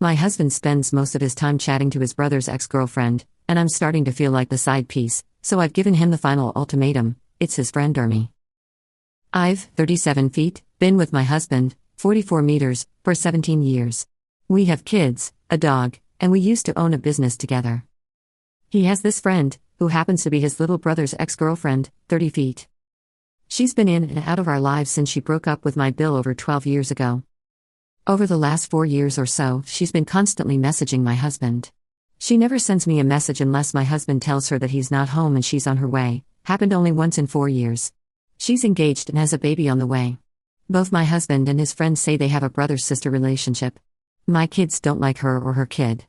My husband spends most of his time chatting to his brother's ex-girlfriend, and I'm starting to feel like the side piece, so I've given him the final ultimatum: it's his friend or me. I've, 37 feet, been with my husband, 44 meters, for 17 years. We have kids, a dog, and we used to own a business together. He has this friend, who happens to be his little brother's ex-girlfriend, 30 feet. She's been in and out of our lives since she broke up with my Bill over 12 years ago. Over the last 4 years or so, she's been constantly messaging my husband. She never sends me a message unless my husband tells her that he's not home and she's on her way. Happened only once in 4 years. She's engaged and has a baby on the way. Both my husband and his friends say they have a brother-sister relationship. My kids don't like her or her kid.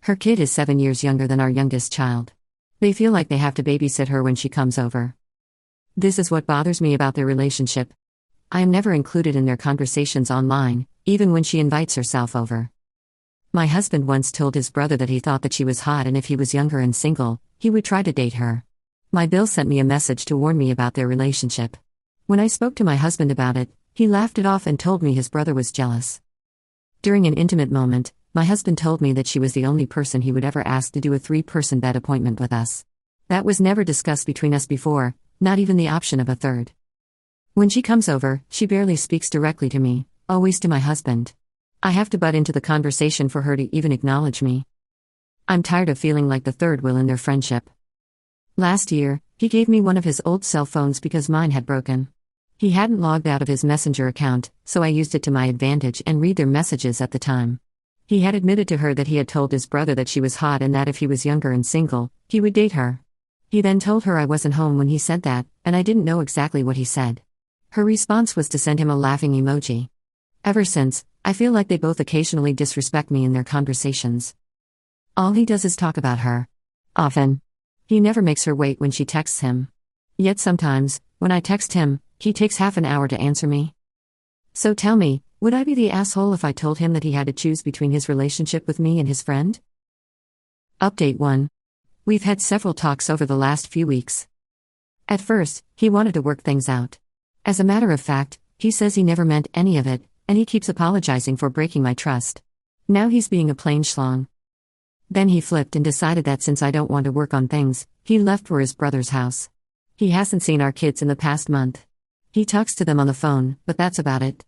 Her kid is 7 years younger than our youngest child. They feel like they have to babysit her when she comes over. This is what bothers me about their relationship. I am never included in their conversations online, even when she invites herself over. My husband once told his brother that he thought that she was hot and if he was younger and single, he would try to date her. My Bill sent me a message to warn me about their relationship. When I spoke to my husband about it, he laughed it off and told me his brother was jealous. During an intimate moment, my husband told me that she was the only person he would ever ask to do a 3-person bed appointment with us. That was never discussed between us before, not even the option of a third. When she comes over, she barely speaks directly to me, always to my husband. I have to butt into the conversation for her to even acknowledge me. I'm tired of feeling like the third wheel in their friendship. Last year, he gave me one of his old cell phones because mine had broken. He hadn't logged out of his Messenger account, so I used it to my advantage and read their messages at the time. He had admitted to her that he had told his brother that she was hot and that if he was younger and single, he would date her. He then told her I wasn't home when he said that, and I didn't know exactly what he said. Her response was to send him a laughing emoji. Ever since, I feel like they both occasionally disrespect me in their conversations. All he does is talk about her. Often. He never makes her wait when she texts him. Yet sometimes, when I text him, he takes half an hour to answer me. So tell me, would I be the asshole if I told him that he had to choose between his relationship with me and his friend? Update 1. We've had several talks over the last few weeks. At first, he wanted to work things out. As a matter of fact, he says he never meant any of it, and he keeps apologizing for breaking my trust. Now he's being a plain schlong. Then he flipped and decided that since I don't want to work on things, he left for his brother's house. He hasn't seen our kids in the past month. He talks to them on the phone, but that's about it.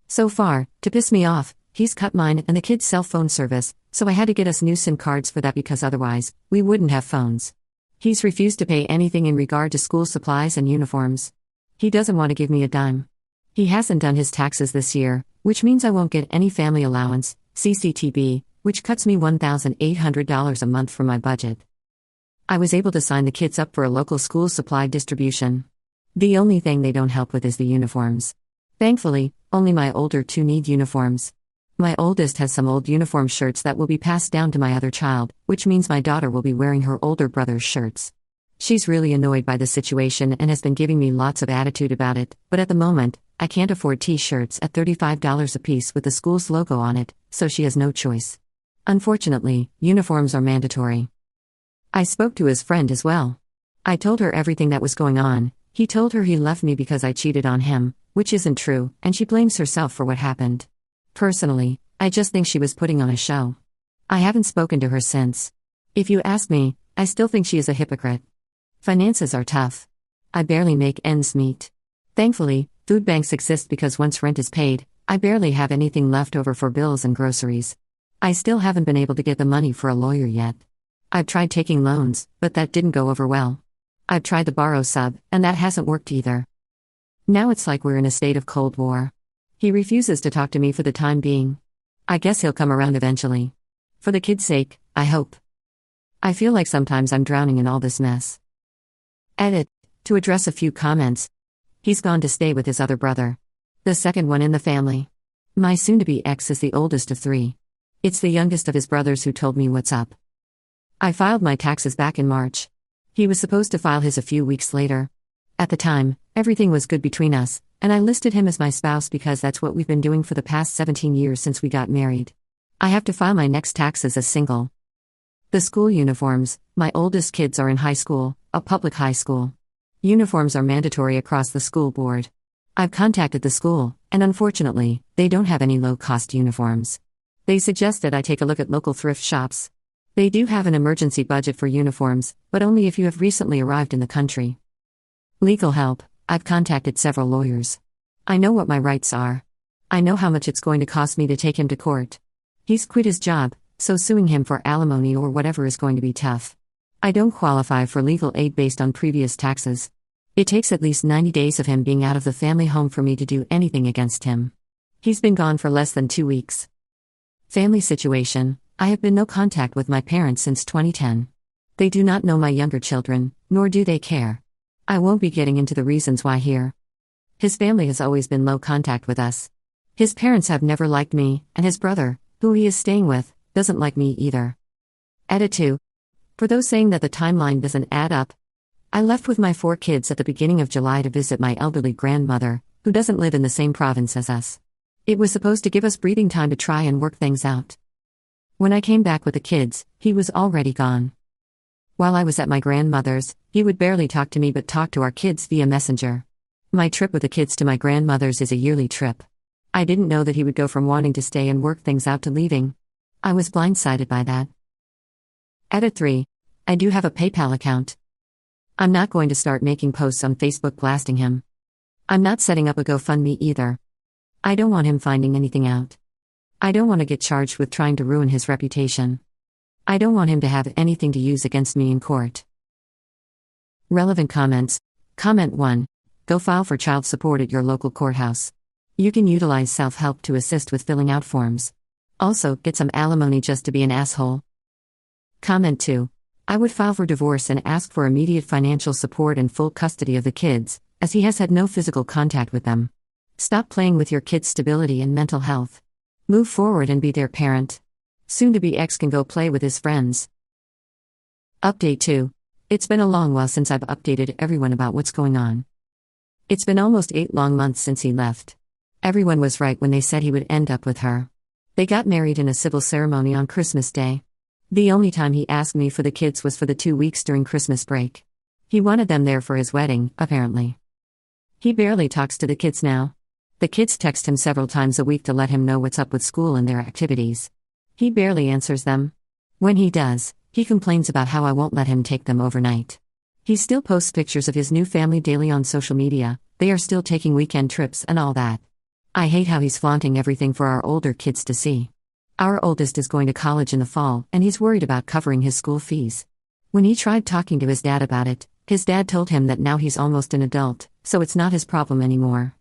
So far, to piss me off, he's cut mine and the kids' cell phone service, so I had to get us new SIM cards for that because otherwise, we wouldn't have phones. He's refused to pay anything in regard to school supplies and uniforms. He doesn't want to give me a dime. He hasn't done his taxes this year, which means I won't get any family allowance, CCTB, which cuts me $1,800 a month from my budget. I was able to sign the kids up for a local school supply distribution. The only thing they don't help with is the uniforms. Thankfully, only my older two need uniforms. My oldest has some old uniform shirts that will be passed down to my other child, which means my daughter will be wearing her older brother's shirts. She's really annoyed by the situation and has been giving me lots of attitude about it, but at the moment, I can't afford t-shirts at $35 a piece with the school's logo on it, so she has no choice. Unfortunately, uniforms are mandatory. I spoke to his friend as well. I told her everything that was going on. He told her he left me because I cheated on him, which isn't true, and she blames herself for what happened. Personally, I just think she was putting on a show. I haven't spoken to her since. If you ask me, I still think she is a hypocrite. Finances are tough. I barely make ends meet. Thankfully, food banks exist because once rent is paid, I barely have anything left over for bills and groceries. I still haven't been able to get the money for a lawyer yet. I've tried taking loans, but that didn't go over well. I've tried the borrow sub, and that hasn't worked either. Now it's like we're in a state of Cold War. He refuses to talk to me for the time being. I guess he'll come around eventually. For the kids' sake, I hope. I feel like sometimes I'm drowning in all this mess. Edit. To address a few comments. He's gone to stay with his other brother. The second one in the family. My soon-to-be ex is the oldest of 3. It's the youngest of his brothers who told me what's up. I filed my taxes back in March. He was supposed to file his a few weeks later. At the time, everything was good between us, and I listed him as my spouse because that's what we've been doing for the past 17 years since we got married. I have to file my next taxes as single. The school uniforms. My oldest kids are in high school, a public high school. Uniforms are mandatory across the school board. I've contacted the school, and unfortunately, they don't have any low-cost uniforms. They suggested I take a look at local thrift shops. They do have an emergency budget for uniforms, but only if you have recently arrived in the country. Legal help. I've contacted several lawyers. I know what my rights are. I know how much it's going to cost me to take him to court. He's quit his job, so suing him for alimony or whatever is going to be tough. I don't qualify for legal aid based on previous taxes. It takes at least 90 days of him being out of the family home for me to do anything against him. He's been gone for less than 2 weeks. Family situation. I have been no contact with my parents since 2010. They do not know my younger children, nor do they care. I won't be getting into the reasons why here. His family has always been low contact with us. His parents have never liked me, and his brother, who he is staying with, doesn't like me either. Edit 2. For those saying that the timeline doesn't add up, I left with my 4 kids at the beginning of July to visit my elderly grandmother, who doesn't live in the same province as us. It was supposed to give us breathing time to try and work things out. When I came back with the kids, he was already gone. While I was at my grandmother's, he would barely talk to me but talk to our kids via Messenger. My trip with the kids to my grandmother's is a yearly trip. I didn't know that he would go from wanting to stay and work things out to leaving. I was blindsided by that. Edit 3. I do have a PayPal account. I'm not going to start making posts on Facebook blasting him. I'm not setting up a GoFundMe either. I don't want him finding anything out. I don't want to get charged with trying to ruin his reputation. I don't want him to have anything to use against me in court. Relevant comments. Comment 1. Go file for child support at your local courthouse. You can utilize self-help to assist with filling out forms. Also, get some alimony just to be an asshole. Comment 2. I would file for divorce and ask for immediate financial support and full custody of the kids, as he has had no physical contact with them. Stop playing with your kids' stability and mental health. Move forward and be their parent. Soon-to-be ex can go play with his friends. Update 2. It's been a long while since I've updated everyone about what's going on. It's been almost 8 long months since he left. Everyone was right when they said he would end up with her. They got married in a civil ceremony on Christmas Day. The only time he asked me for the kids was for the 2 weeks during Christmas break. He wanted them there for his wedding, apparently. He barely talks to the kids now. The kids text him several times a week to let him know what's up with school and their activities. He barely answers them. When he does, he complains about how I won't let him take them overnight. He still posts pictures of his new family daily on social media. They are still taking weekend trips and all that. I hate how he's flaunting everything for our older kids to see. Our oldest is going to college in the fall, and he's worried about covering his school fees. When he tried talking to his dad about it, his dad told him that now he's almost an adult, so it's not his problem anymore.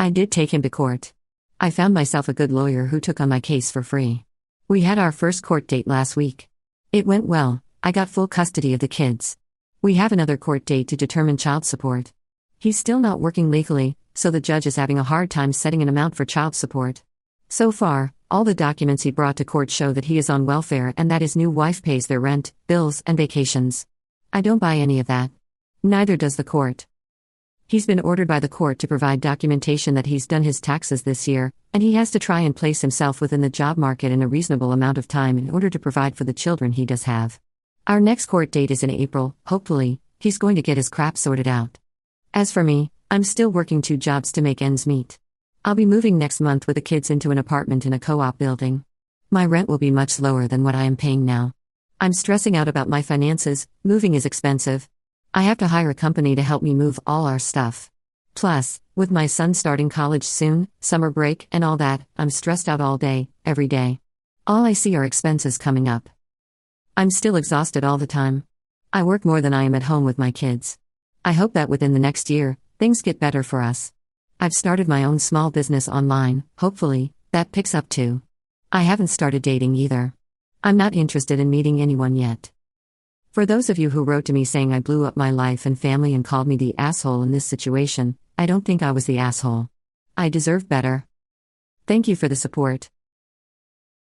I did take him to court. I found myself a good lawyer who took on my case for free. We had our first court date last week. It went well. I got full custody of the kids. We have another court date to determine child support. He's still not working legally, so the judge is having a hard time setting an amount for child support. So far, all the documents he brought to court show that he is on welfare and that his new wife pays their rent, bills, and vacations. I don't buy any of that. Neither does the court. He's been ordered by the court to provide documentation that he's done his taxes this year, and he has to try and place himself within the job market in a reasonable amount of time in order to provide for the children he does have. Our next court date is in April. Hopefully, he's going to get his crap sorted out. As for me, I'm still working 2 jobs to make ends meet. I'll be moving next month with the kids into an apartment in a co-op building. My rent will be much lower than what I am paying now. I'm stressing out about my finances. Moving is expensive. I have to hire a company to help me move all our stuff. Plus, with my son starting college soon, summer break, and all that, I'm stressed out all day, every day. All I see are expenses coming up. I'm still exhausted all the time. I work more than I am at home with my kids. I hope that within the next year, things get better for us. I've started my own small business online, hopefully, that picks up too. I haven't started dating either. I'm not interested in meeting anyone yet. For those of you who wrote to me saying I blew up my life and family and called me the asshole in this situation, I don't think I was the asshole. I deserve better. Thank you for the support.